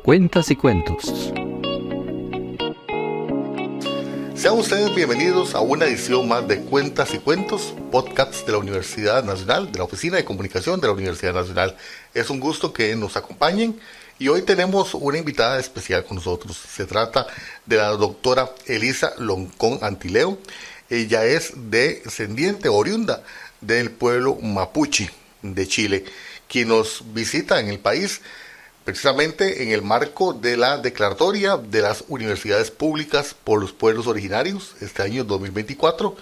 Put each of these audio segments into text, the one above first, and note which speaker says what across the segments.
Speaker 1: Cuentas y cuentos.
Speaker 2: Sean ustedes bienvenidos a una edición más de Cuentas y Cuentos, podcasts de la Universidad Nacional, de la Oficina de Comunicación de la Universidad Nacional. Es un gusto que nos acompañen y hoy tenemos una invitada especial con nosotros. Se trata de la doctora Elisa Loncón Antileo. Ella es descendiente oriunda del pueblo mapuche de Chile, quien nos visita en el país precisamente en el marco de la declaratoria de las universidades públicas por los pueblos originarios este año 2024,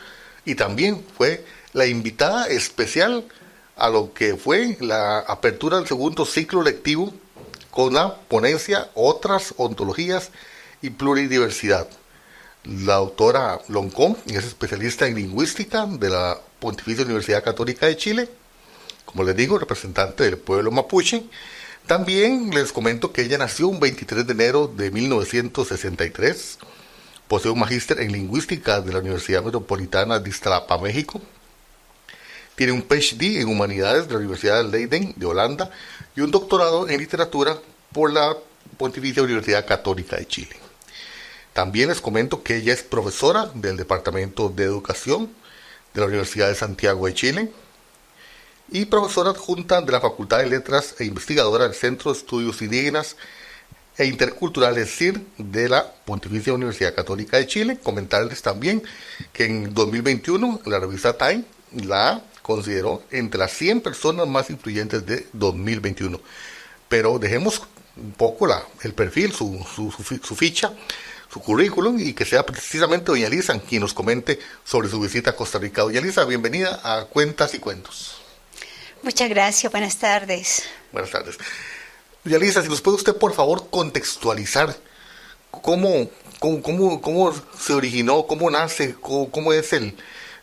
Speaker 2: y también fue la invitada especial a lo que fue la apertura del segundo ciclo lectivo con la ponencia Otras Ontologías y Pluridiversidad. La doctora Loncón es especialista en lingüística de la Pontificia Universidad Católica de Chile, como les digo, representante del pueblo mapuche. También les comento que ella nació un 23 de enero de 1963, posee un magíster en lingüística de la Universidad Metropolitana de Iztapalapa, México, tiene un PhD en humanidades de la Universidad de Leiden de Holanda y un doctorado en literatura por la Pontificia Universidad Católica de Chile. También les comento que ella es profesora del Departamento de Educación de la Universidad de Santiago de Chile y profesora adjunta de la Facultad de Letras e investigadora del Centro de Estudios Indígenas e Interculturales CIR de la Pontificia Universidad Católica de Chile. Comentarles también que en 2021 la revista Time la consideró entre las 100 personas más influyentes de 2021. Pero dejemos un poco el perfil, su ficha, su currículum, y que sea precisamente doña Elisa quien nos comente sobre su visita a Costa Rica. Doña Elisa, bienvenida a Cuentas y Cuentos.
Speaker 3: Muchas gracias, buenas tardes.
Speaker 2: Buenas tardes. Doña Elisa, si nos puede usted por favor contextualizar cómo se originó, cómo nace, cómo es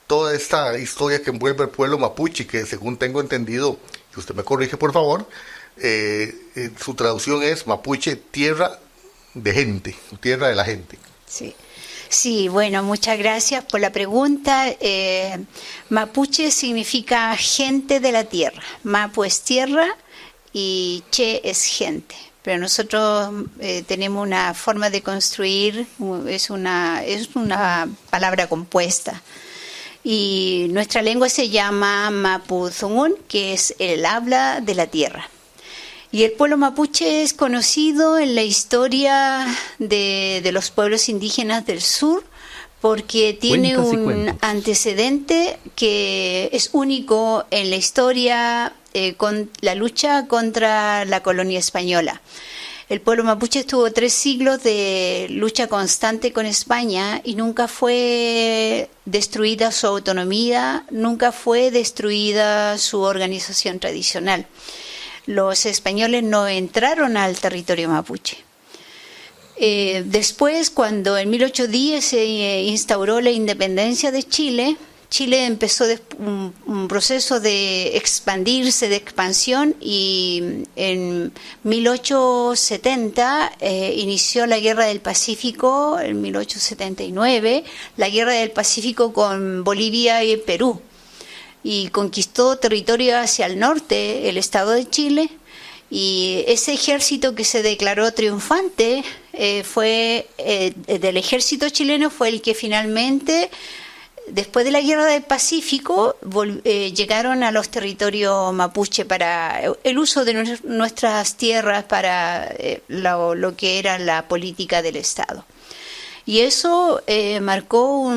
Speaker 2: toda esta historia que envuelve al pueblo mapuche, que según tengo entendido, y usted me corrige por favor, su traducción es mapuche, tierra de gente, tierra de la gente.
Speaker 3: Sí, bueno, muchas gracias por la pregunta. Mapuche significa gente de la tierra. Mapu es tierra y che es gente. Pero nosotros tenemos una forma de construir, es una palabra compuesta. Y nuestra lengua se llama Mapudungun, que es el habla de la tierra. Y el pueblo mapuche es conocido en la historia de los pueblos indígenas del sur porque tiene un antecedente que es único en la historia con la lucha contra la colonia española. El pueblo mapuche tuvo 3 siglos de lucha constante con España y nunca fue destruida su autonomía, nunca fue destruida su organización tradicional. Los españoles no entraron al territorio mapuche. Después, cuando en 1810 se instauró la independencia de Chile, Chile empezó un proceso de expandirse, de expansión, y en 1870 inició la Guerra del Pacífico, en 1879, la Guerra del Pacífico con Bolivia y Perú. Y conquistó territorio hacia el norte, el estado de Chile, y ese ejército que se declaró triunfante del ejército chileno fue el que finalmente, después de la Guerra del Pacífico, llegaron a los territorios mapuche para el uso de nuestras tierras para lo que era la política del Estado. Y eso marcó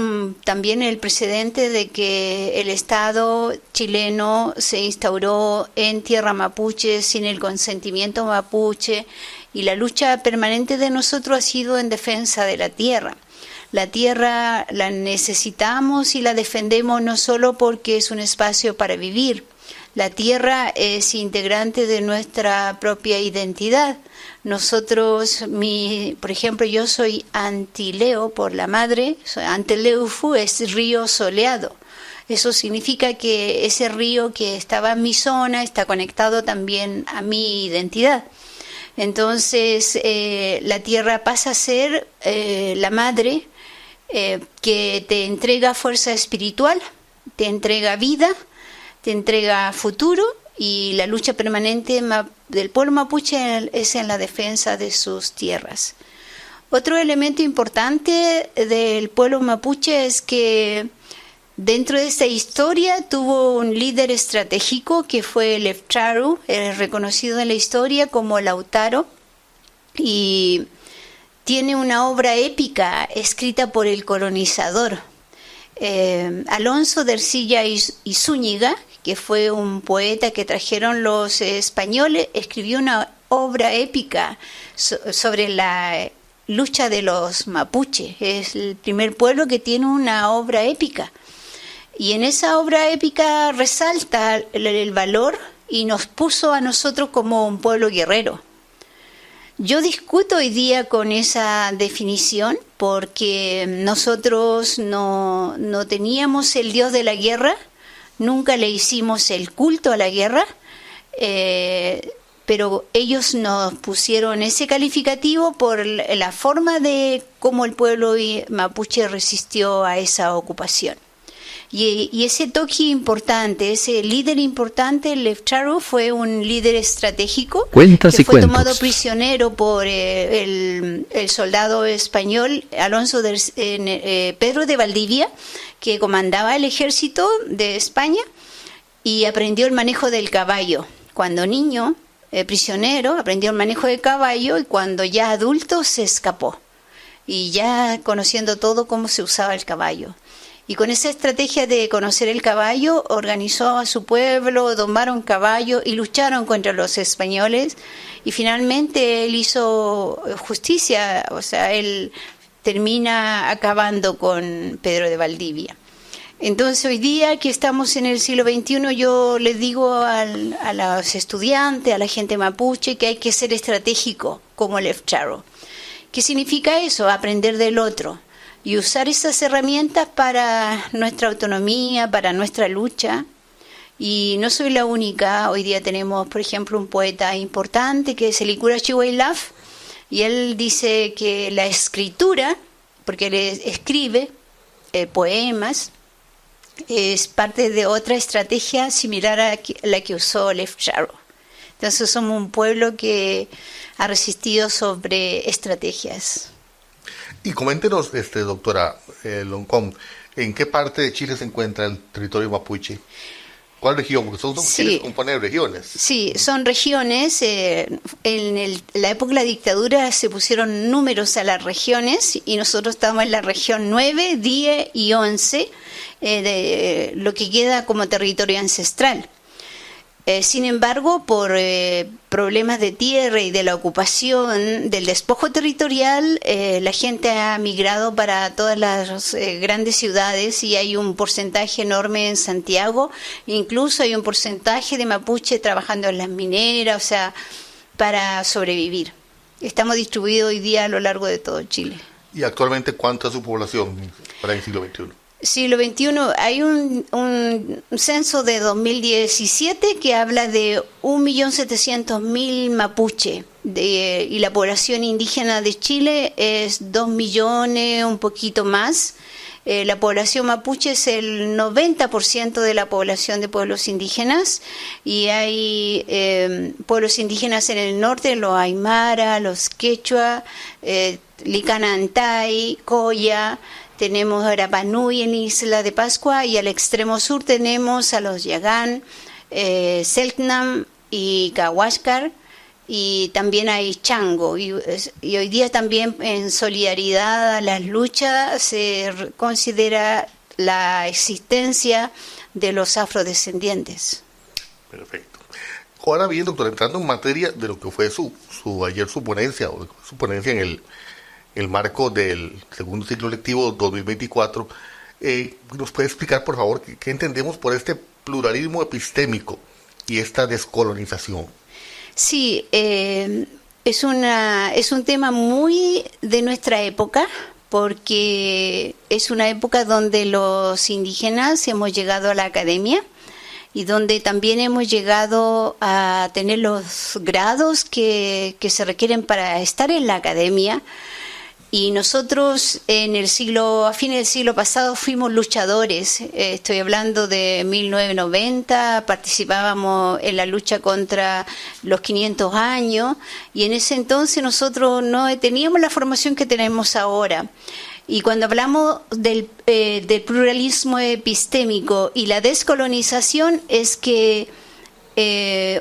Speaker 3: también el precedente de que el Estado chileno se instauró en tierra mapuche sin el consentimiento mapuche, y la lucha permanente de nosotros ha sido en defensa de la tierra. La tierra la necesitamos y la defendemos no solo porque es un espacio para vivir. La tierra es integrante de nuestra propia identidad. Nosotros, por ejemplo, yo soy Antileo por la madre, Antileufu es río soleado. Eso significa que ese río que estaba en mi zona está conectado también a mi identidad. Entonces, la tierra pasa a ser la madre que te entrega fuerza espiritual, te entrega vida, te entrega futuro, y la lucha permanente del pueblo mapuche es en la defensa de sus tierras. Otro elemento importante del pueblo mapuche es que dentro de esta historia tuvo un líder estratégico que fue Lefcharu, reconocido en la historia como Lautaro, y tiene una obra épica escrita por el colonizador Alonso de Ercilla y Zúñiga, que fue un poeta que trajeron los españoles. Escribió una obra épica sobre la lucha de los mapuches. Es el primer pueblo que tiene una obra épica. Y en esa obra épica resalta el valor y nos puso a nosotros como un pueblo guerrero. Yo discuto hoy día con esa definición porque nosotros no teníamos el dios de la guerra, nunca le hicimos el culto a la guerra, pero ellos nos pusieron ese calificativo por la forma de cómo el pueblo mapuche resistió a esa ocupación. Y ese toque importante, ese líder importante, Lefcharu, fue un líder estratégico que fue tomado prisionero por el soldado español Pedro de Valdivia, que comandaba el ejército de España y aprendió el manejo del caballo. Cuando niño, prisionero, aprendió el manejo del caballo y cuando ya adulto se escapó. Y ya conociendo todo cómo se usaba el caballo. Y con esa estrategia de conocer el caballo, organizó a su pueblo, domaron caballo y lucharon contra los españoles. Y finalmente él hizo justicia, o sea, él termina acabando con Pedro de Valdivia. Entonces hoy día que estamos en el siglo XXI, yo les digo a los estudiantes, a la gente mapuche, que hay que ser estratégico como Lefcharu. ¿Qué significa eso? Aprender del otro. Y usar esas herramientas para nuestra autonomía, para nuestra lucha. Y no soy la única. Hoy día tenemos, por ejemplo, un poeta importante que es el Licura Chihuailaf, y él dice que la escritura, porque él escribe poemas, es parte de otra estrategia similar a la que usó Lefcharu. Entonces somos un pueblo que ha resistido sobre estrategias.
Speaker 2: Y coméntenos, doctora Loncón, ¿en qué parte de Chile se encuentra el territorio mapuche? ¿Cuál región? Porque son dos Chiles componen regiones.
Speaker 3: Sí, son regiones. En la época de la dictadura se pusieron números a las regiones y nosotros estamos en la región 9, 10 y 11, de lo que queda como territorio ancestral. Sin embargo, por problemas de tierra y de la ocupación, del despojo territorial, la gente ha migrado para todas las grandes ciudades y hay un porcentaje enorme en Santiago, incluso hay un porcentaje de mapuche trabajando en las mineras, o sea, para sobrevivir. Estamos distribuidos hoy día a lo largo de todo Chile.
Speaker 2: ¿Y actualmente cuánta es su población para el siglo XXI?
Speaker 3: Siglo XXI, hay un censo de 2017 que habla de 1.700.000 mapuche y la población indígena de Chile es 2 millones, un poquito más. La población mapuche es el 90% de la población de pueblos indígenas y hay pueblos indígenas en el norte, los aymara, los quechua, licanantay, coya. Tenemos a Rapanui en Isla de Pascua y al extremo sur tenemos a los Yagán, Selknam y Cahuáscar y también hay Chango. Y hoy día también en solidaridad a las luchas se considera la existencia de los afrodescendientes.
Speaker 2: Perfecto. Ahora bien, doctor, entrando en materia de lo que fue su ponencia en el marco del segundo ciclo lectivo 2024, ¿nos puede explicar, por favor, qué entendemos por este pluralismo epistémico y esta descolonización?
Speaker 3: Sí, es un tema muy de nuestra época, porque es una época donde los indígenas hemos llegado a la academia y donde también hemos llegado a tener los grados que se requieren para estar en la academia. Y nosotros a fines del siglo pasado fuimos luchadores. Estoy hablando de 1990, participábamos en la lucha contra los 500 años y en ese entonces nosotros no teníamos la formación que tenemos ahora. Y cuando hablamos del pluralismo epistémico y la descolonización es que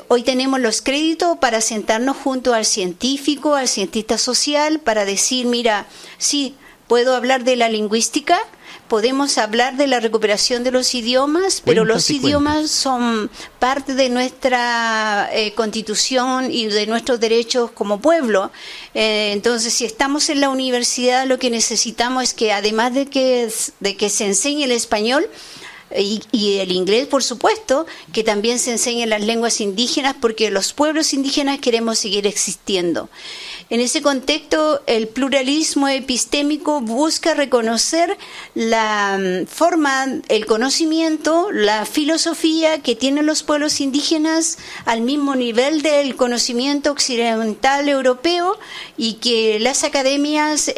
Speaker 3: hoy tenemos los créditos para sentarnos junto al científico, al cientista social, para decir, mira, sí, puedo hablar de la lingüística, podemos hablar de la recuperación de los idiomas, pero los idiomas son parte de nuestra constitución y de nuestros derechos como pueblo. Entonces, si estamos en la universidad, lo que necesitamos es que, además de que se enseñe el español, y el inglés, por supuesto, que también se enseñen las lenguas indígenas, porque los pueblos indígenas queremos seguir existiendo. En ese contexto, el pluralismo epistémico busca reconocer la forma, el conocimiento, la filosofía que tienen los pueblos indígenas al mismo nivel del conocimiento occidental europeo y que las academias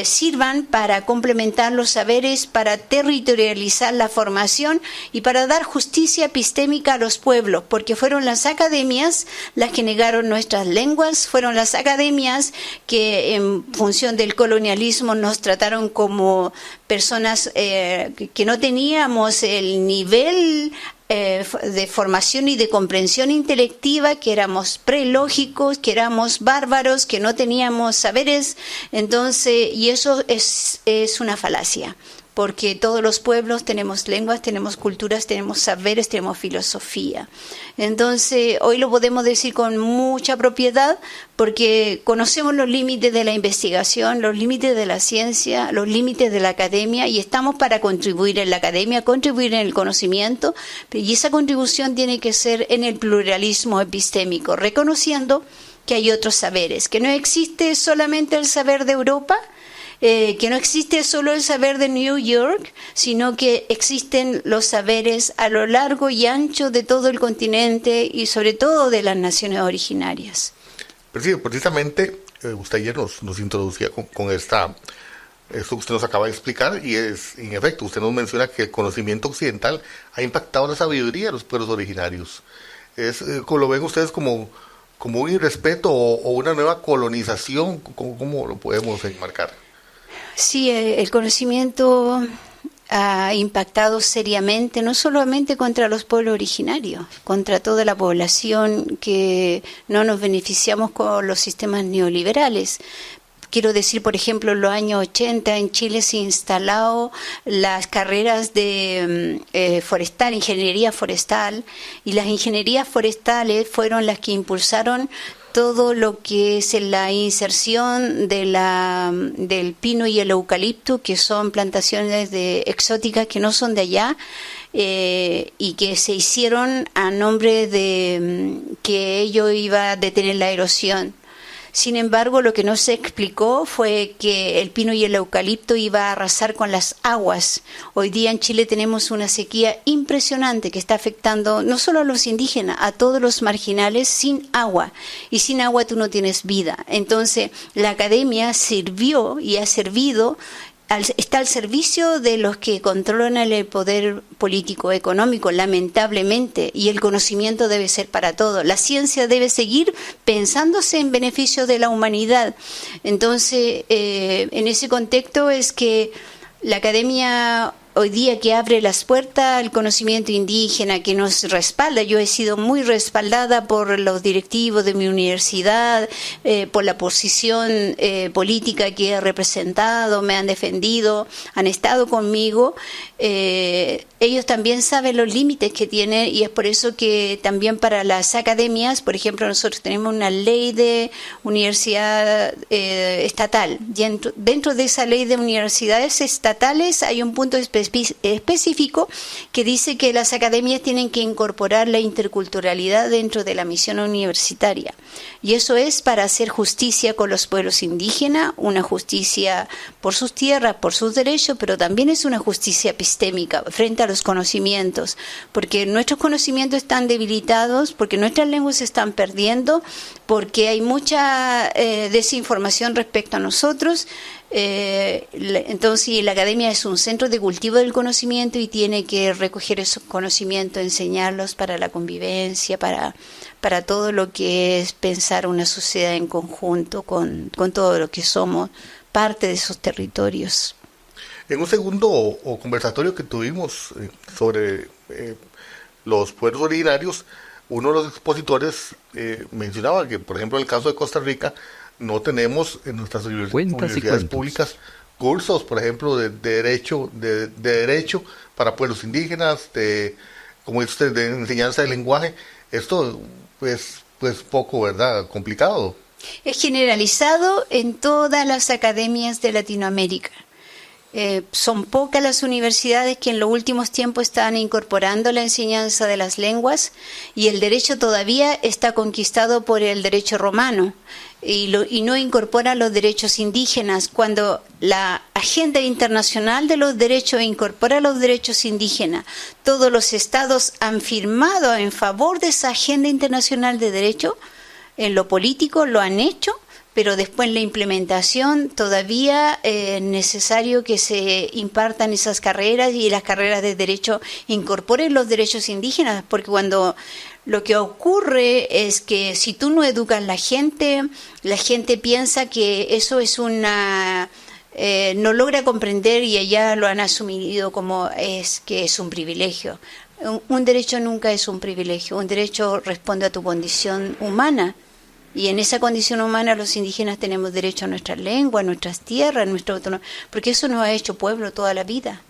Speaker 3: sirvan para complementar los saberes, para territorializar la formación y para dar justicia epistémica a los pueblos, porque fueron las academias las que negaron nuestras lenguas, fueron las academias que en función del colonialismo nos trataron como personas que no teníamos el nivel de formación y de comprensión intelectiva, que éramos prelógicos, que éramos bárbaros, que no teníamos saberes. Entonces, y eso es una falacia, porque todos los pueblos tenemos lenguas, tenemos culturas, tenemos saberes, tenemos filosofía. Entonces, hoy lo podemos decir con mucha propiedad porque conocemos los límites de la investigación, los límites de la ciencia, los límites de la academia, y estamos para contribuir en la academia, contribuir en el conocimiento, y esa contribución tiene que ser en el pluralismo epistémico, reconociendo que hay otros saberes, que no existe solamente el saber de Europa, que no existe solo el saber de New York, sino que existen los saberes a lo largo y ancho de todo el continente y sobre todo de las naciones originarias.
Speaker 2: Precisamente, usted ayer nos introducía con esto que usted nos acaba de explicar, y en efecto, usted nos menciona que el conocimiento occidental ha impactado la sabiduría de los pueblos originarios. ¿Lo ven ustedes como un irrespeto o una nueva colonización? ¿Cómo lo podemos enmarcar?
Speaker 3: Sí, el conocimiento ha impactado seriamente, no solamente contra los pueblos originarios, contra toda la población que no nos beneficiamos con los sistemas neoliberales. Quiero decir, por ejemplo, en los años 80 en Chile se instaló las carreras de ingeniería forestal, y las ingenierías forestales fueron las que impulsaron todo lo que es la inserción del pino y el eucalipto, que son plantaciones exóticas que no son de allá, y que se hicieron a nombre de que ello iba a detener la erosión. Sin embargo, lo que no se explicó fue que el pino y el eucalipto iba a arrasar con las aguas. Hoy día en Chile tenemos una sequía impresionante que está afectando no solo a los indígenas, a todos los marginales sin agua. Y sin agua tú no tienes vida. Entonces, la academia sirvió y ha servido, está al servicio de los que controlan el poder político económico, lamentablemente, y el conocimiento debe ser para todos. La ciencia debe seguir pensándose en beneficio de la humanidad. Entonces, en ese contexto es que la academia hoy día, que abre las puertas al conocimiento indígena, que nos respalda. Yo he sido muy respaldada por los directivos de mi universidad, por la posición política que he representado, me han defendido, han estado conmigo. Ellos también saben los límites que tienen, y es por eso que también para las academias, por ejemplo, nosotros tenemos una ley de universidad estatal. Dentro de esa ley de universidades estatales hay un punto especial específico que dice que las academias tienen que incorporar la interculturalidad dentro de la misión universitaria. Y eso es para hacer justicia con los pueblos indígenas, una justicia por sus tierras, por sus derechos, pero también es una justicia epistémica frente a los conocimientos, porque nuestros conocimientos están debilitados, porque nuestras lenguas se están perdiendo, porque hay mucha desinformación respecto a nosotros. Entonces la academia es un centro de cultivo del conocimiento y tiene que recoger esos conocimientos, enseñarlos para la convivencia, para todo lo que es pensar una sociedad en conjunto con todo lo que somos parte de esos territorios.
Speaker 2: En un segundo conversatorio que tuvimos sobre los pueblos originarios, uno de los expositores mencionaba que, por ejemplo, en el caso de Costa Rica, no tenemos en nuestras universidades públicas cursos, por ejemplo, de derecho para pueblos indígenas, como dice usted, de enseñanza del lenguaje. Esto es pues poco, ¿verdad?, complicado.
Speaker 3: Es generalizado en todas las academias de Latinoamérica. Son pocas las universidades que en los últimos tiempos están incorporando la enseñanza de las lenguas, y el derecho todavía está conquistado por el derecho romano y no incorpora los derechos indígenas. Cuando la Agenda Internacional de los Derechos incorpora los derechos indígenas, todos los estados han firmado en favor de esa Agenda Internacional de Derechos. En lo político lo han hecho, pero después en la implementación todavía es necesario que se impartan esas carreras y las carreras de derecho incorporen los derechos indígenas, porque cuando lo que ocurre es que si tú no educas a la gente piensa que eso es no logra comprender, y allá lo han asumido como que es un privilegio. Un derecho nunca es un privilegio, un derecho responde a tu condición humana. Y en esa condición humana los indígenas tenemos derecho a nuestra lengua, a nuestras tierras, a nuestra autonomía, porque eso nos ha hecho pueblo toda la vida.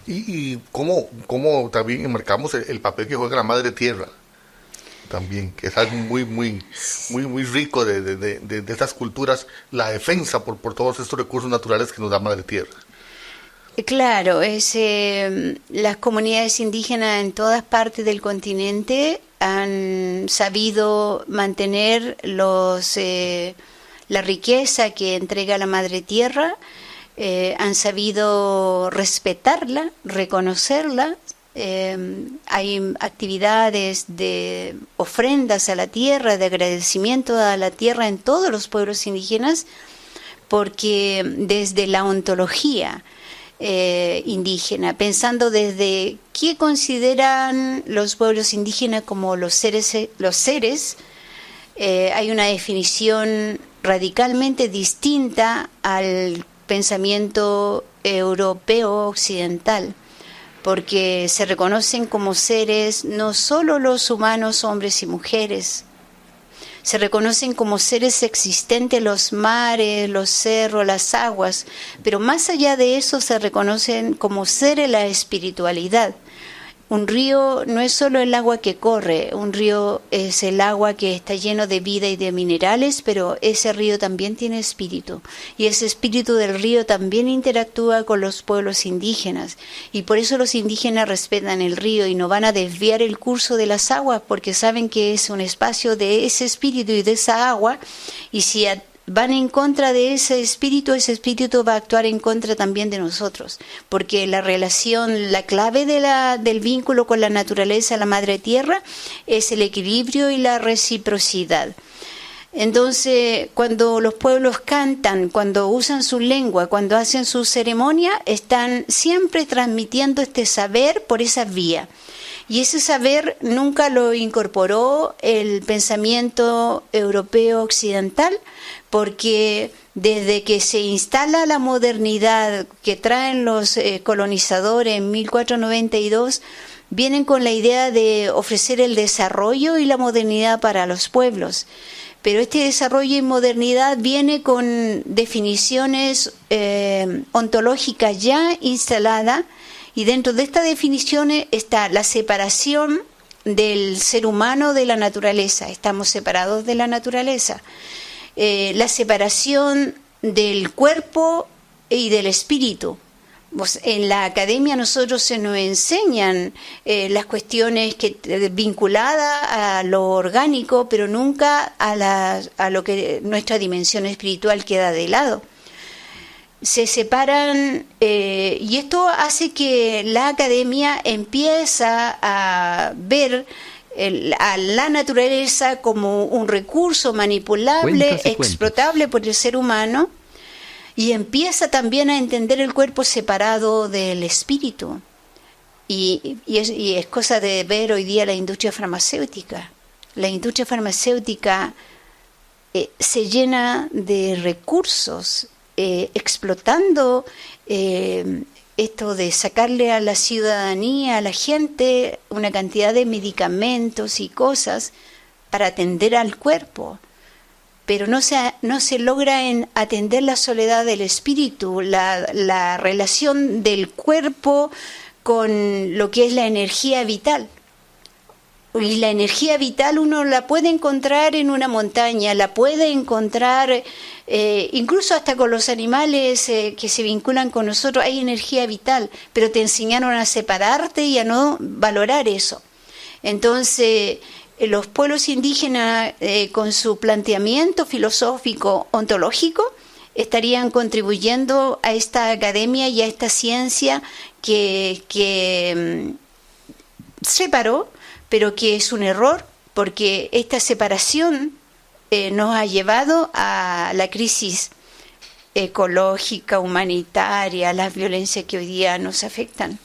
Speaker 2: Y cómo también enmarcamos el papel que juega la madre tierra, también, que es algo muy rico de estas culturas, la defensa por todos estos recursos naturales que nos da madre tierra.
Speaker 3: Claro, las comunidades indígenas en todas partes del continente han sabido mantener la riqueza que entrega la madre tierra, han sabido respetarla, reconocerla. Hay actividades de ofrendas a la tierra, de agradecimiento a la tierra en todos los pueblos indígenas, porque desde la ontología indígena, pensando desde qué consideran los pueblos indígenas como los seres, hay una definición radicalmente distinta al pensamiento europeo occidental, porque se reconocen como seres no solo los humanos, hombres y mujeres, se reconocen como seres existentes los mares, los cerros, las aguas, pero más allá de eso se reconocen como seres la espiritualidad. Un río no es solo el agua que corre, un río es el agua que está lleno de vida y de minerales, pero ese río también tiene espíritu, y ese espíritu del río también interactúa con los pueblos indígenas, y por eso los indígenas respetan el río y no van a desviar el curso de las aguas, porque saben que es un espacio de ese espíritu y de esa agua, y si van en contra de ese espíritu va a actuar en contra también de nosotros, porque la relación, la clave del vínculo con la naturaleza, la madre tierra, es el equilibrio y la reciprocidad. Entonces, cuando los pueblos cantan, cuando usan su lengua, cuando hacen su ceremonia, están siempre transmitiendo este saber por esa vía. Y ese saber nunca lo incorporó el pensamiento europeo occidental, porque desde que se instala la modernidad que traen los colonizadores en 1492, vienen con la idea de ofrecer el desarrollo y la modernidad para los pueblos. Pero este desarrollo y modernidad viene con definiciones ontológicas ya instaladas, y dentro de estas definiciones está la separación del ser humano de la naturaleza. Estamos separados de la naturaleza. La separación del cuerpo y del espíritu. En la academia nosotros se nos enseñan las cuestiones vinculadas a lo orgánico, pero nunca a lo que nuestra dimensión espiritual queda de lado. Se separan y esto hace que la academia empieza a ver a la naturaleza como un recurso manipulable, explotable por el ser humano, y empieza también a entender el cuerpo separado del espíritu. Y es cosa de ver hoy día la industria farmacéutica. La industria farmacéutica se llena de recursos, explotando esto de sacarle a la ciudadanía, a la gente, una cantidad de medicamentos y cosas para atender al cuerpo. Pero no se logra en atender la soledad del espíritu, la relación del cuerpo con lo que es la energía vital. Y la energía vital uno la puede encontrar en una montaña, la puede encontrar incluso hasta con los animales que se vinculan con nosotros. Hay energía vital, pero te enseñaron a separarte y a no valorar eso. Entonces, los pueblos indígenas, con su planteamiento filosófico ontológico, estarían contribuyendo a esta academia y a esta ciencia que separó, pero que es un error, porque esta separación nos ha llevado a la crisis ecológica, humanitaria, las violencias que hoy día nos afectan.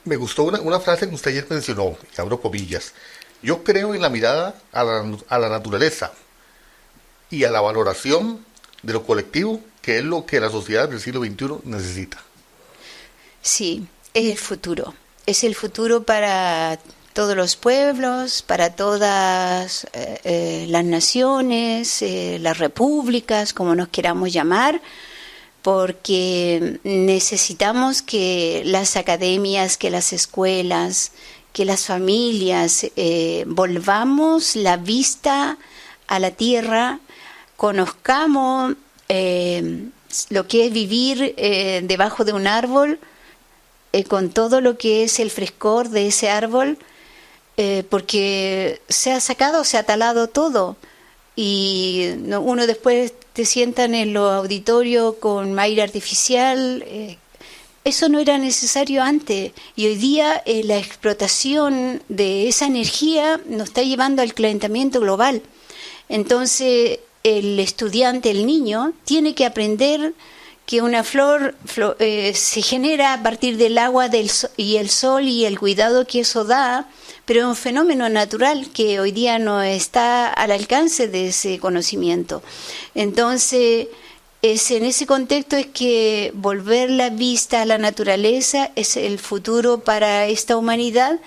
Speaker 2: Me gustó una frase que usted ayer mencionó, y abro comillas. Yo creo en la mirada a la naturaleza y a la valoración de lo colectivo, que es lo que la sociedad del siglo XXI necesita. Sí,
Speaker 3: es el futuro para todos los pueblos, para todas las naciones, las repúblicas, como nos queramos llamar, porque necesitamos que las academias, que las escuelas, que las familias volvamos la vista a la tierra, conozcamos lo que es vivir debajo de un árbol, con todo lo que es el frescor de ese árbol, porque se ha sacado, se ha talado todo, y uno después te sientan en los auditorios con aire artificial. Eso no era necesario antes, y hoy día la explotación de esa energía nos está llevando al calentamiento global. Entonces el estudiante, el niño, tiene que aprender que una flor se genera a partir del agua y el sol y el cuidado que eso da, pero es un fenómeno natural que hoy día no está al alcance de ese conocimiento. Entonces, en ese contexto es que volver la vista a la naturaleza es el futuro para esta humanidad.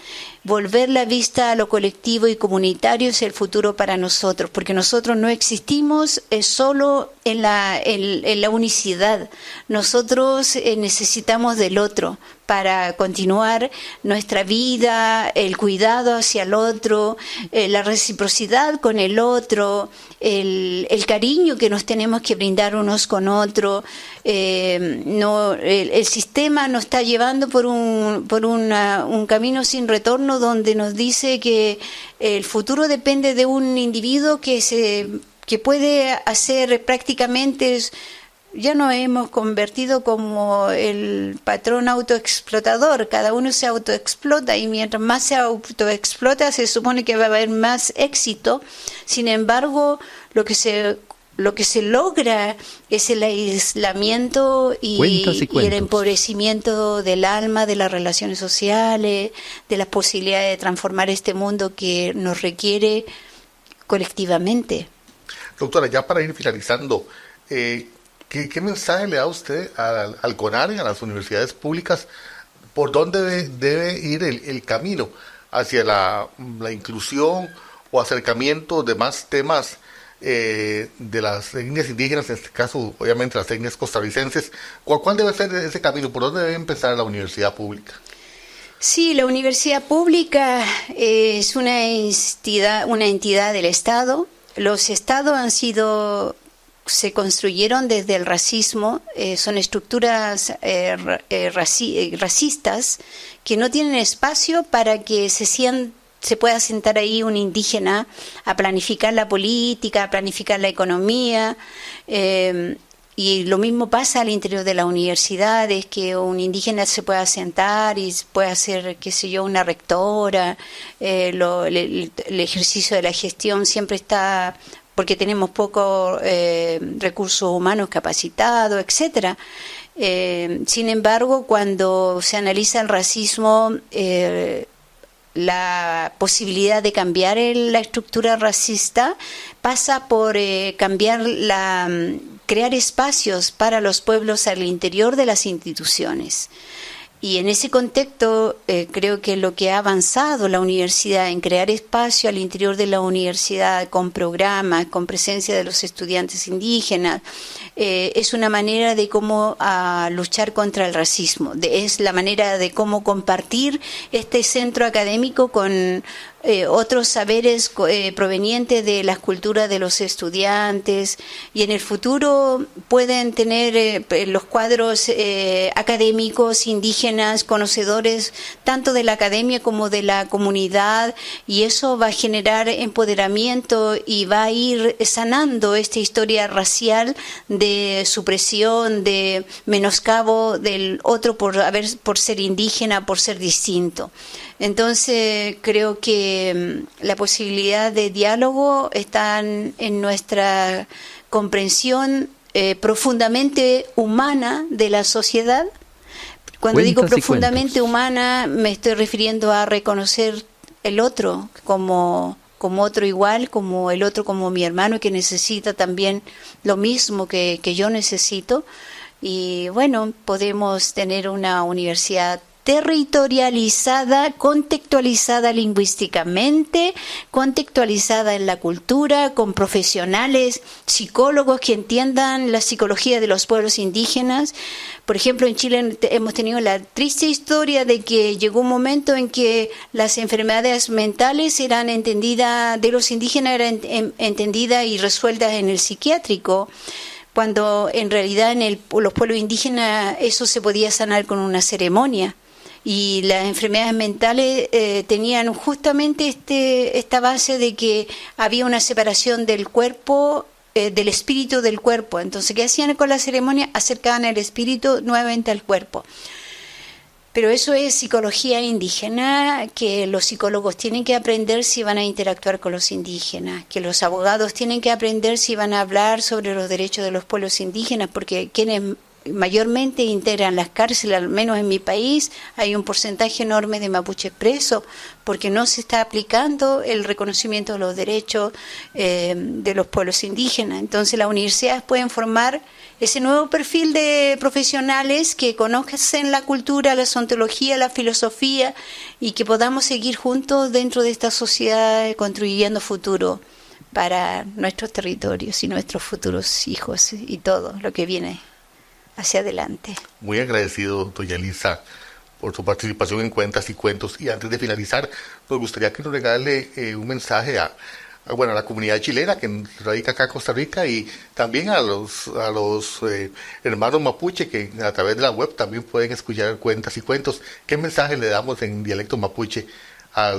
Speaker 3: Volver la vista a lo colectivo y comunitario es el futuro para nosotros, porque nosotros no existimos solo en la unicidad. Nosotros necesitamos del otro para continuar nuestra vida, el cuidado hacia el otro, la reciprocidad con el otro, el cariño que nos tenemos que brindar unos con otros. El sistema nos está llevando por un camino sin retorno, donde nos dice que el futuro depende de un individuo que puede hacer prácticamente. Ya nos hemos convertido como el patrón autoexplotador. Cada uno se autoexplota, y mientras más se autoexplota se supone que va a haber más éxito. Sin embargo, lo que se logra es el aislamiento y el empobrecimiento del alma, de las relaciones sociales, de las posibilidades de transformar este mundo que nos requiere colectivamente.
Speaker 2: Doctora, ya para ir finalizando, ¿qué mensaje le da usted al CONARE, a las universidades públicas? ¿Por dónde debe ir el camino hacia la inclusión o acercamiento de más temas de las etnias indígenas, en este caso obviamente las etnias costarricenses? ¿Cuál debe ser ese camino? ¿Por dónde debe empezar la universidad pública?
Speaker 3: Sí, la universidad pública es una entidad del Estado. Los estados han sido se construyeron desde el racismo, son estructuras racistas que no tienen espacio para que se pueda sentar ahí un indígena a planificar la política, a planificar la economía. Y lo mismo pasa al interior de la universidad, es que un indígena se pueda sentar y pueda ser, qué sé yo, una rectora. El ejercicio de la gestión siempre está, porque tenemos pocos recursos humanos capacitados, etcétera. Sin embargo, cuando se analiza el racismo, la posibilidad de cambiar la estructura racista pasa por crear espacios para los pueblos al interior de las instituciones. Y en ese contexto creo que lo que ha avanzado la universidad en crear espacio al interior de la universidad con programas, con presencia de los estudiantes indígenas, es una manera de cómo luchar contra el racismo. Es la manera de cómo compartir este centro académico con otros saberes provenientes de las culturas de los estudiantes, y en el futuro pueden tener los cuadros académicos indígenas, conocedores tanto de la academia como de la comunidad, y eso va a generar empoderamiento y va a ir sanando esta historia racial de supresión, de menoscabo del otro por ser indígena, por ser distinto. Entonces creo que la posibilidad de diálogo está en nuestra comprensión profundamente humana de la sociedad. Cuando digo profundamente humana, me estoy refiriendo a reconocer el otro como otro igual, como el otro como mi hermano, que necesita también lo mismo que yo necesito. Y bueno, podemos tener una universidad territorializada, contextualizada lingüísticamente, contextualizada en la cultura, con profesionales, psicólogos que entiendan la psicología de los pueblos indígenas. Por ejemplo, en Chile hemos tenido la triste historia de que llegó un momento en que las enfermedades mentales eran entendidas, de los indígenas eran entendidas y resueltas en el psiquiátrico, cuando en realidad los pueblos indígenas eso se podía sanar con una ceremonia. Y las enfermedades mentales tenían justamente esta base de que había una separación del cuerpo, del espíritu del cuerpo. Entonces, ¿qué hacían con la ceremonia? Acercaban el espíritu nuevamente al cuerpo. Pero eso es psicología indígena, que los psicólogos tienen que aprender si van a interactuar con los indígenas, que los abogados tienen que aprender si van a hablar sobre los derechos de los pueblos indígenas, porque quienes mayormente integran las cárceles, al menos en mi país, hay un porcentaje enorme de mapuches presos, porque no se está aplicando el reconocimiento de los derechos de los pueblos indígenas. Entonces las universidades pueden formar ese nuevo perfil de profesionales que conozcan la cultura, la ontología, la filosofía, y que podamos seguir juntos dentro de esta sociedad construyendo futuro para nuestros territorios y nuestros futuros hijos y todo lo que viene hacia adelante.
Speaker 2: Muy agradecido, doña Elisa, por su participación en Cuentas y Cuentos. Y antes de finalizar, nos gustaría que nos regale un mensaje a la comunidad chilena que radica acá en Costa Rica, y también a los hermanos mapuche que a través de la web también pueden escuchar Cuentas y Cuentos. ¿Qué mensaje le damos en dialecto mapuche a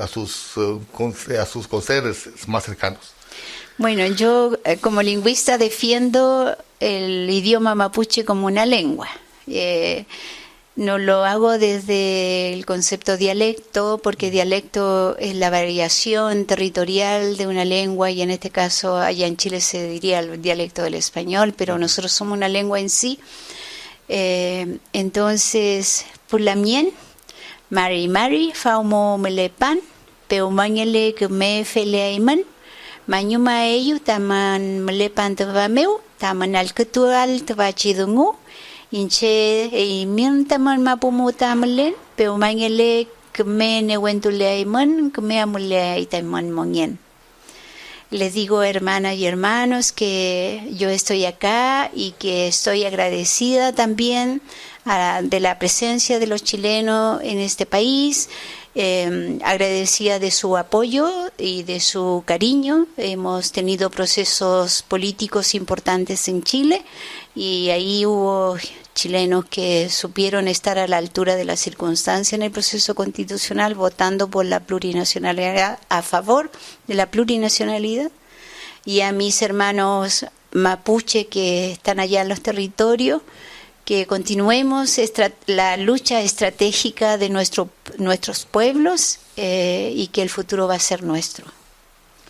Speaker 2: sus conserjes más cercanos?
Speaker 3: Bueno, yo como lingüista defiendo el idioma mapuche como una lengua. No lo hago desde el concepto dialecto, porque dialecto es la variación territorial de una lengua, y en este caso allá en Chile se diría el dialecto del español, pero nosotros somos una lengua en sí. Entonces, Pulamien, Mari, Faumo Melepan, Peumañele que me feleaiman, Mañuma ello, Taman Melepan Tavameu, Taman Alcatual Tavachidungu, Inche e Mintaman Mapumu Tamalen, Peumañele que me newentuleaiman, que me amuleaitaman monien. Les digo, hermanas y hermanos, que yo estoy acá y que estoy agradecida también de la presencia de los chilenos en este país, agradecida de su apoyo y de su cariño. Hemos tenido procesos políticos importantes en Chile y ahí hubo chilenos que supieron estar a la altura de la circunstancia en el proceso constitucional, votando por la plurinacionalidad, a favor de la plurinacionalidad. Y a mis hermanos mapuche que están allá en los territorios, que continuemos la lucha estratégica de nuestros pueblos y que el futuro va a ser nuestro.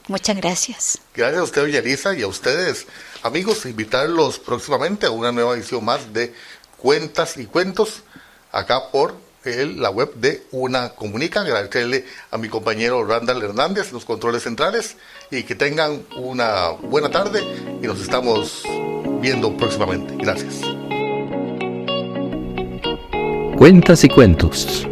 Speaker 3: Muchas gracias.
Speaker 2: Gracias a usted, doña Elisa, y a ustedes, amigos, invitarlos próximamente a una nueva edición más de Cuentas y Cuentos, acá por la web de Una Comunica. Agradecerle a mi compañero Randall Hernández en los controles centrales y que tengan una buena tarde y nos estamos viendo próximamente. Gracias.
Speaker 1: Cuentas y Cuentos,